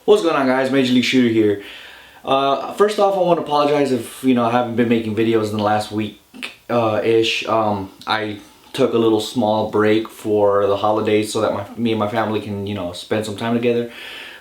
What's going on, guys? MajorLeaugeShooter here. First off, I want to apologize if I haven't been making videos in the last week ish. I took a little small break for the holidays so that me and my family can spend some time together.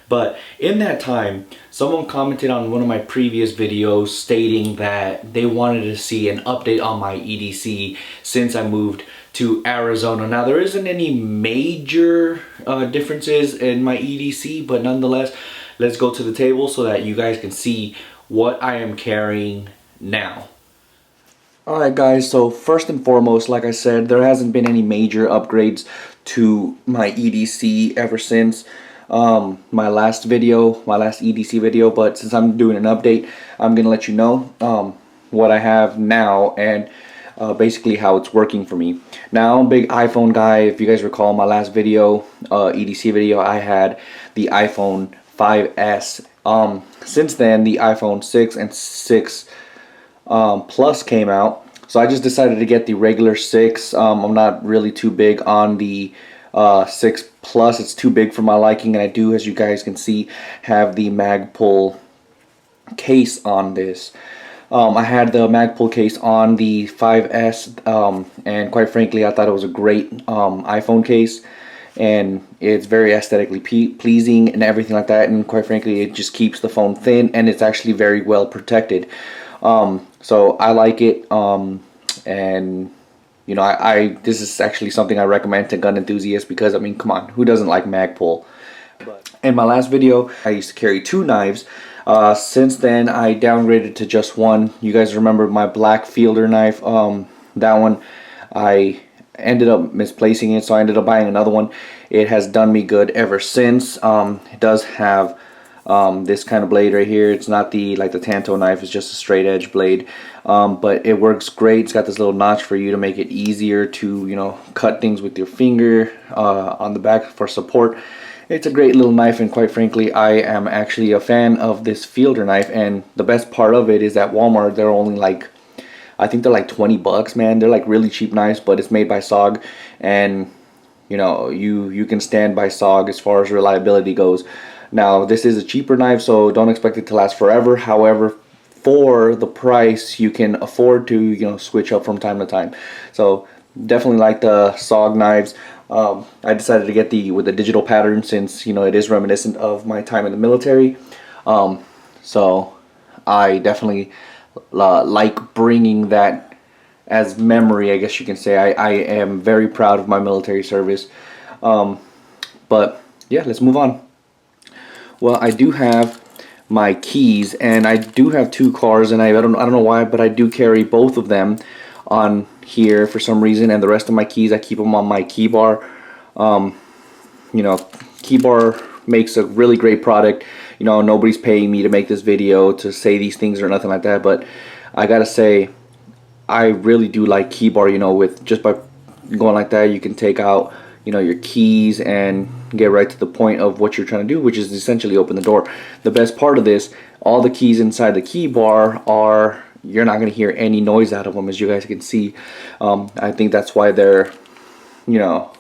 But in that time, someone commented on one of my previous videos stating that they wanted to see an update on my EDC since I moved to Arizona. Now, there isn't any major differences in my EDC, but nonetheless, let's go to the table so that you guys can see what I am carrying now. Alright guys, so first and foremost, like I said, there hasn't been any major upgrades to my EDC ever since my last EDC video, but since I'm doing an update, I'm going to let you know what I have now and basically how it's working for me. Now, I'm a big iPhone guy. If you guys recall my last video, EDC video, I had the iPhone 5S. Since then, the iPhone 6 and 6 Plus came out, so I just decided to get the regular 6. I'm not really too big on the 6 Plus. It's too big for my liking, and I do, as you guys can see, have the Magpul case on this. I had the Magpul case on the 5S, and quite frankly, I thought it was a great iPhone case, and it's very aesthetically pleasing and everything like that, and quite frankly, it just keeps the phone thin, and it's actually very well protected. So I like it, and this is actually something I recommend to gun enthusiasts because, I mean, come on, who doesn't like Magpul? In my last video, I used to carry 2 knives. Since then, I downgraded to just one. You guys remember my black fielder knife? That one, I ended up misplacing it, so I ended up buying another one. It has done me good ever since. It does have this kind of blade right here. It's not like the Tanto knife, it's just a straight edge blade, but it works great. It's got this little notch for you to make it easier to cut things with your finger on the back for support. It's a great little knife, and quite frankly, I am actually a fan of this fielder knife. And the best part of it is at Walmart, they're only like, I think they're like 20 bucks, man. They're like really cheap knives, but it's made by SOG, and you can stand by SOG as far as reliability goes. Now, this is a cheaper knife, so don't expect it to last forever. However, for the price, you can afford to switch up from time to time. So definitely like the SOG knives. I decided to get with the digital pattern since it is reminiscent of my time in the military. So I definitely like bringing that as memory, I guess you can say. I am very proud of my military service. But yeah, let's move on. Well, I do have my keys, and I do have 2 cars, and I don't know why, but I do carry both of them on here for some reason, and the rest of my keys I keep them on my Keybar. Keybar makes a really great product. Nobody's paying me to make this video to say these things or nothing like that, but I gotta say, I really do like Keybar. With just by going like that, you can take out your keys and get right to the point of what you're trying to do, which is essentially open the door. The best part of this, all the keys inside the Keybar are, you're not going to hear any noise out of them, as you guys can see. I think that's why their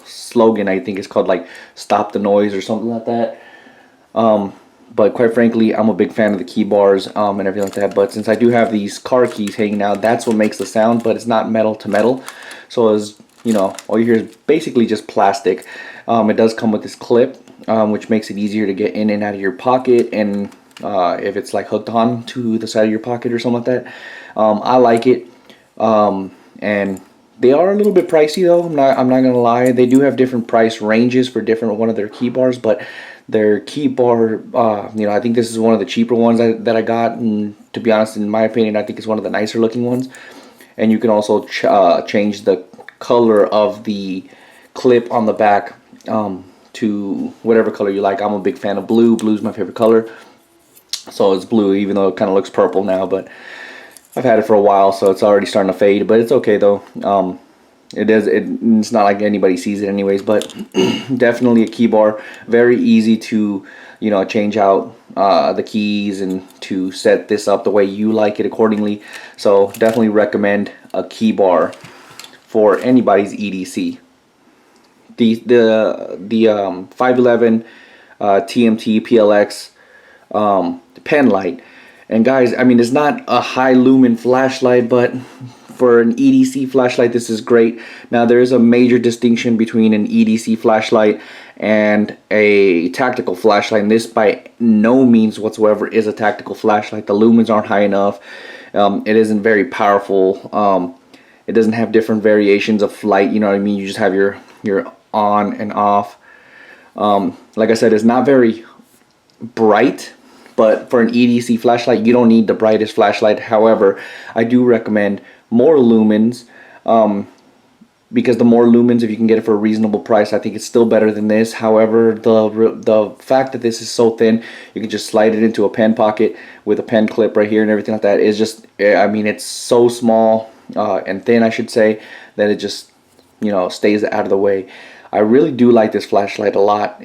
slogan, I think, is called like "Stop the Noise" or something like that. But quite frankly, I'm a big fan of the Keybars and everything like that. But since I do have these car keys hanging out, that's what makes the sound, but it's not metal to metal. So as all you hear is basically just plastic. It does come with this clip, which makes it easier to get in and out of your pocket, and if it's like hooked on to the side of your pocket or something like that. I like it, and they are a little bit pricey though. I'm not gonna lie. They do have different price ranges for different one of their Keybars, but their Keybar, I think this is one of the cheaper ones that I got, and to be honest, in my opinion, I think it's one of the nicer looking ones. And you can also change the color of the clip on the back to whatever color you like. I'm a big fan of blue. Blue's my favorite color, so it's blue, even though it kind of looks purple now, but I've had it for a while, so it's already starting to fade, but it's okay though. It's not like anybody sees it anyways, but definitely a Keybar. Very easy to change out the keys and to set this up the way you like it accordingly. So definitely recommend a Keybar for anybody's EDC. The 511 TMT PLX pen light. And guys, I mean, it's not a high lumen flashlight, but for an EDC flashlight, this is great. Now, there is a major distinction between an EDC flashlight and a tactical flashlight, and this by no means whatsoever is a tactical flashlight. The lumens aren't high enough. It isn't very powerful. It doesn't have different variations of light, you know what I mean? You just have your on and off. Like I said, it's not very bright, but for an EDC flashlight, you don't need the brightest flashlight. However, I do recommend more lumens, because the more lumens, if you can get it for a reasonable price, I think it's still better than this. However, the fact that this is so thin, you can just slide it into a pen pocket with a pen clip right here and everything like that, is just, I mean, it's so small and thin, I should say, that it just, you know, stays out of the way. I really do like this flashlight a lot.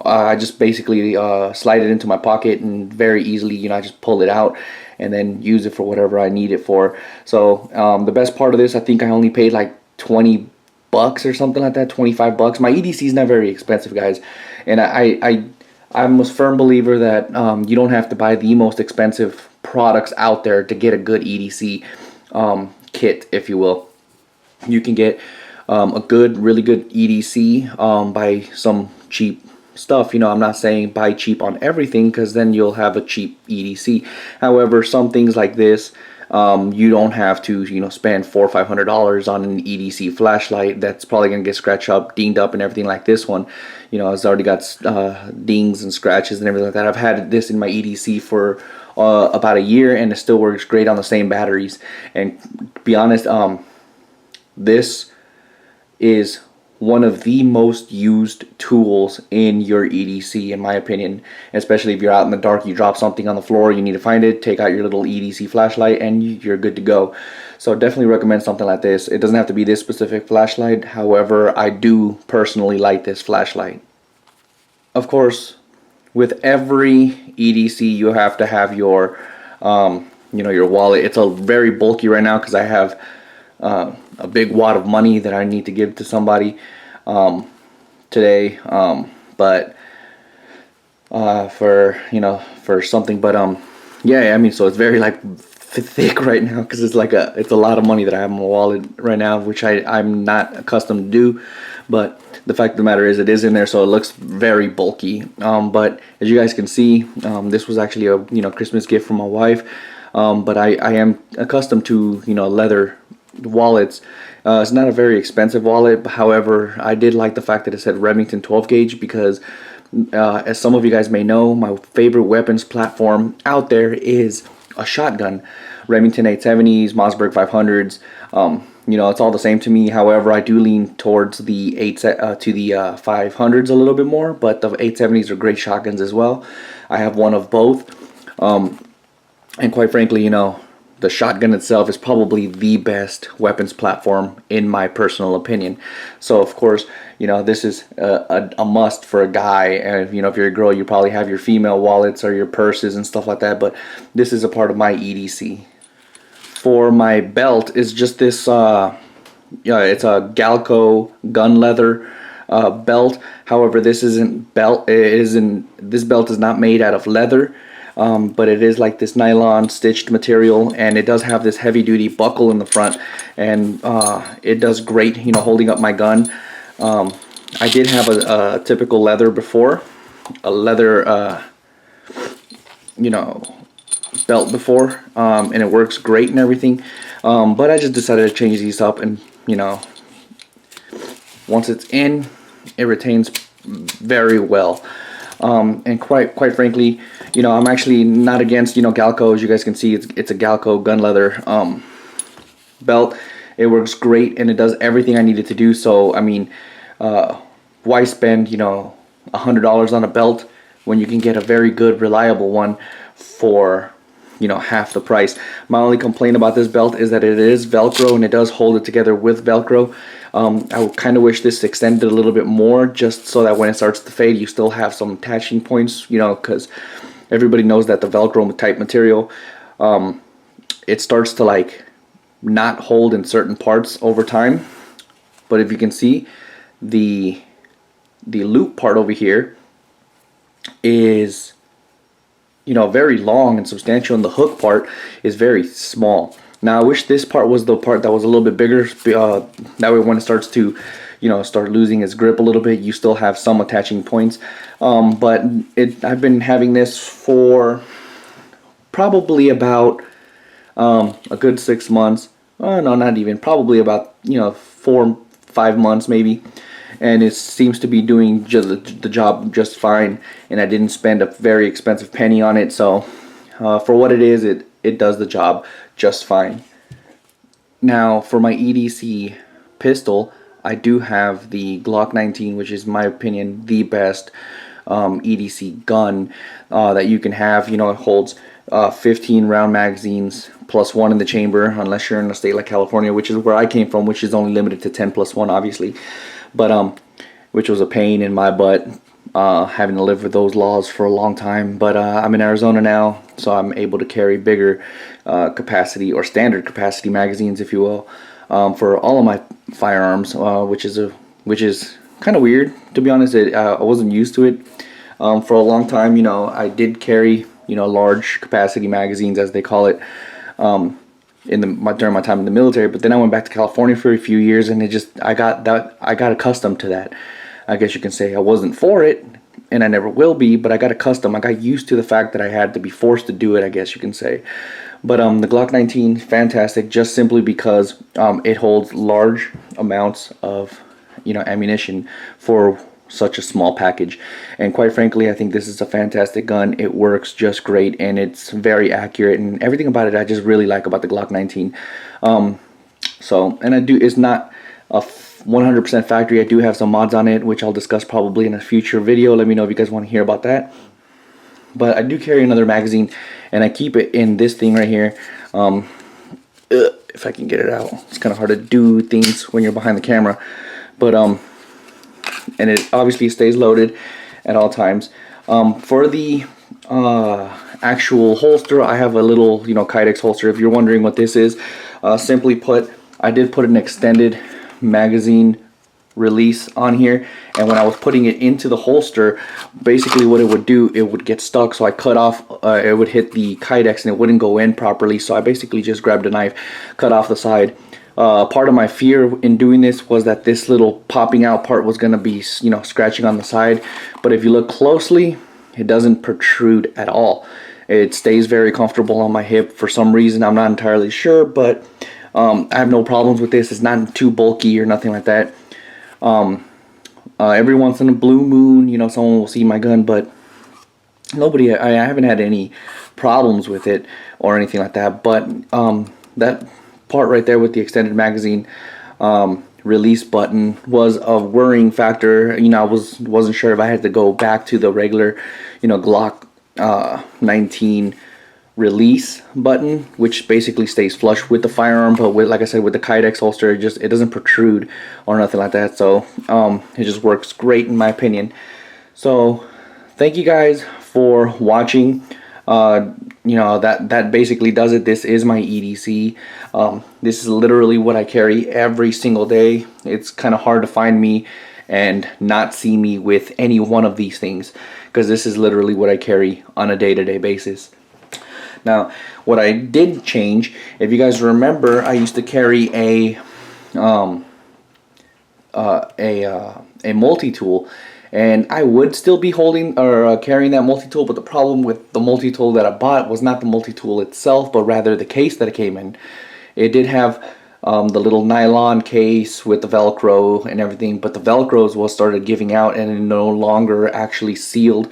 I just basically slide it into my pocket and very easily, you know, I just pull it out and then use it for whatever I need it for. So the best part of this, I think I only paid like 20 bucks or something like that, 25 bucks. My EDC is not very expensive, guys, and I'm a firm believer that you don't have to buy the most expensive products out there to get a good EDC kit, if you will. You can get a really good EDC by some cheap stuff. You know, I'm not saying buy cheap on everything, because then you'll have a cheap EDC. However, some things like this, you don't have to, you know, spend $400 or $500 on an EDC flashlight that's probably gonna get scratched up, dinged up, and everything like this one. You know, it's already got dings and scratches and everything like that. I've had this in my EDC for about a year, and it still works great on the same batteries. And to be honest, this is one of the most used tools in your EDC, in my opinion. Especially if you're out in the dark, you drop something on the floor, you need to find it, take out your little EDC flashlight, and you're good to go. So definitely recommend something like this. It doesn't have to be this specific flashlight. However, I do personally like this flashlight. Of course, with every EDC, you have to have your you know, your wallet. It's a very bulky right now because I have a big wad of money that I need to give to somebody today, but for, you know, for something. But yeah, I mean, so it's very like thick right now because it's like it's a lot of money that I have in my wallet right now, which I'm not accustomed to do. But the fact of the matter is, it is in there, so it looks very bulky. But as you guys can see, this was actually a, you know, Christmas gift from my wife. But I am accustomed to, you know, leather wallets. It's not a very expensive wallet. However, I did like the fact that it said Remington 12 gauge because as some of you guys may know, my favorite weapons platform out there is a shotgun. Remington 870s, Mossberg 500s. You know, it's all the same to me. However, I do lean towards the 500s a little bit more, but the 870s are great shotguns as well. I have one of both. And quite frankly, you know, the shotgun itself is probably the best weapons platform in my personal opinion. So of course, you know, this is a must for a guy. And you know, if you're a girl, you probably have your female wallets or your purses and stuff like that, but this is a part of my EDC. For my belt is just this yeah, it's a Galco gun leather belt. However, this this belt is not made out of leather. But it is like this nylon stitched material, and it does have this heavy duty buckle in the front, and it does great, you know, holding up my gun. I did have a typical leather before, a leather you know, belt before, and it works great and everything, but I just decided to change these up, and you know, once it's in, it retains very well. And quite frankly, you know, I'm actually not against, you know, Galco. As you guys can see, it's a Galco gun leather belt. It works great, and it does everything I needed to do. So I mean, why spend, you know, $100 on a belt when you can get a very good, reliable one for, you know, half the price? My only complaint about this belt is that it is Velcro, and it does hold it together with Velcro. I kind of wish this extended a little bit more, just so that when it starts to fade, you still have some attaching points, you know, because everybody knows that the Velcro type material, it starts to like not hold in certain parts over time. But if you can see, the loop part over here is very long and substantial, and the hook part is very small. Now I wish this part was the part that was a little bit bigger, that way when it starts to start losing its grip a little bit, you still have some attaching points. But I've been having this for probably about a good 6 months. No, not even, probably about 4-5 months maybe, and it seems to be doing the job just fine, and I didn't spend a very expensive penny on it, so for what it is, it does the job just fine. Now for my EDC pistol, I do have the Glock 19, which is, in my opinion, the best EDC gun that you can have. It holds 15 round magazines plus 1 in the chamber, unless you're in a state like California, which is where I came from, which is only limited to 10 plus 1 obviously, but which was a pain in my butt, having to live with those laws for a long time. But I'm in Arizona now, so I'm able to carry bigger capacity, or standard capacity magazines, if you will, for all of my firearms, which is kind of weird, to be honest. I wasn't used to it. For a long time, I did carry large capacity magazines, as they call it, during my time in the military. But then I went back to California for a few years, and I got accustomed to that. I guess you can say I wasn't for it, and I never will be, but I got accustomed. I got used to the fact that I had to be forced to do it, I guess you can say. But the Glock 19, fantastic, just simply because it holds large amounts of ammunition for such a small package. And quite frankly, I think this is a fantastic gun. It works just great, and it's very accurate, and everything about it I just really like about the Glock 19. It's not a 100% factory. I do have some mods on it, which I'll discuss probably in a future video. Let me know if you guys want to hear about that. But I do carry another magazine, and I keep it in this thing right here. If I can get it out, it's kind of hard to do things when you're behind the camera, but and it obviously stays loaded at all times. For the actual holster, I have a little Kydex holster. If you're wondering what this is, simply put, I did put an extended magazine release on here, and when I was putting it into the holster, basically what it would do, it would get stuck, so I cut off, it would hit the Kydex and it wouldn't go in properly, so I basically just grabbed a knife, cut off the side. Part of my fear in doing this was that this little popping out part was going to be scratching on the side, but if you look closely, it doesn't protrude at all. It stays very comfortable on my hip for some reason. I'm not entirely sure, but I have no problems with this. It's not too bulky or nothing like that. Every once in a blue moon, someone will see my gun, but I haven't had any problems with it or anything like that. But that part right there with the extended magazine release button was a worrying factor. I wasn't sure if I had to go back to the regular Glock 19 release button, which basically stays flush with the firearm, but like I said, with the Kydex holster, it doesn't protrude or nothing like that. So it just works great in my opinion. So thank you guys for watching. That basically does it. This is my EDC. This is literally what I carry every single day. It's kind of hard to find me and not see me with any one of these things, because this is literally what I carry on a day-to-day basis. Now, what I did change, if you guys remember, I used to carry a multi-tool, and I would still be holding or carrying that multi-tool, but the problem with the multi-tool that I bought was not the multi-tool itself, but rather the case that it came in. It did have the little nylon case with the Velcro and everything, but the Velcros started giving out, and it no longer actually sealed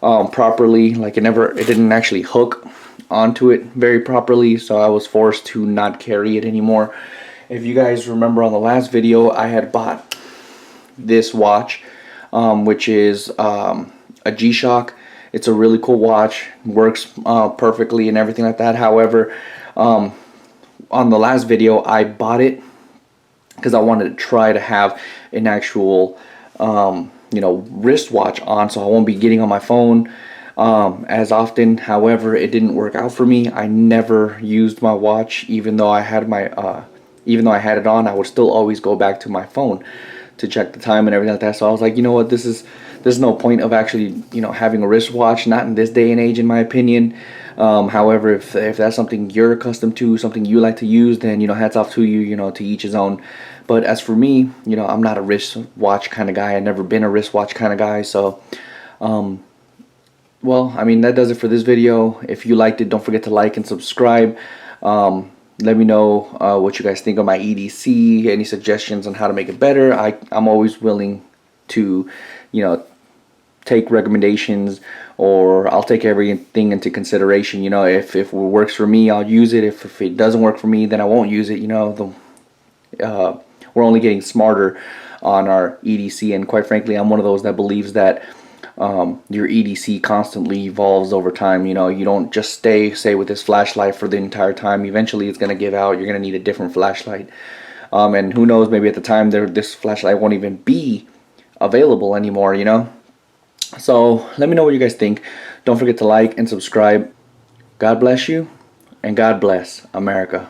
properly. Like it didn't actually hook onto it very properly, so I was forced to not carry it anymore. If you guys remember on the last video, I had bought this watch, which is a G-Shock. It's a really cool watch, works perfectly and everything like that. However, on the last video, I bought it because I wanted to try to have an actual wristwatch on, so I won't be getting on my phone as often. However, it didn't work out for me. I never used my watch, even though I had it on. I would still always go back to my phone to check the time and everything like that. So I was like, you know what, this is there's no point of actually, you know, having a wristwatch, not in this day and age, in my opinion. However, if that's something you're accustomed to, something you like to use, then, you know, hats off to you, you know, to each his own. But as for me, you know, I'm not a wristwatch kind of guy. I've never been a wristwatch kind of guy. So, well, I mean, that does it for this video. If you liked it, don't forget to like and subscribe. Let me know what you guys think of my EDC, any suggestions on how to make it better. I'm always willing to, you know, take recommendations, or I'll take everything into consideration. You know, if it works for me, I'll use it. If it doesn't work for me, then I won't use it. You know, we're only getting smarter on our EDC, and quite frankly, I'm one of those that believes that your EDC constantly evolves over time. You know, you don't just say with this flashlight for the entire time. Eventually it's going to give out. You're going to need a different flashlight, and who knows, maybe at the time this flashlight won't even be available anymore, you know. So let me know what you guys think. Don't forget to like and subscribe. God bless you, and God bless America.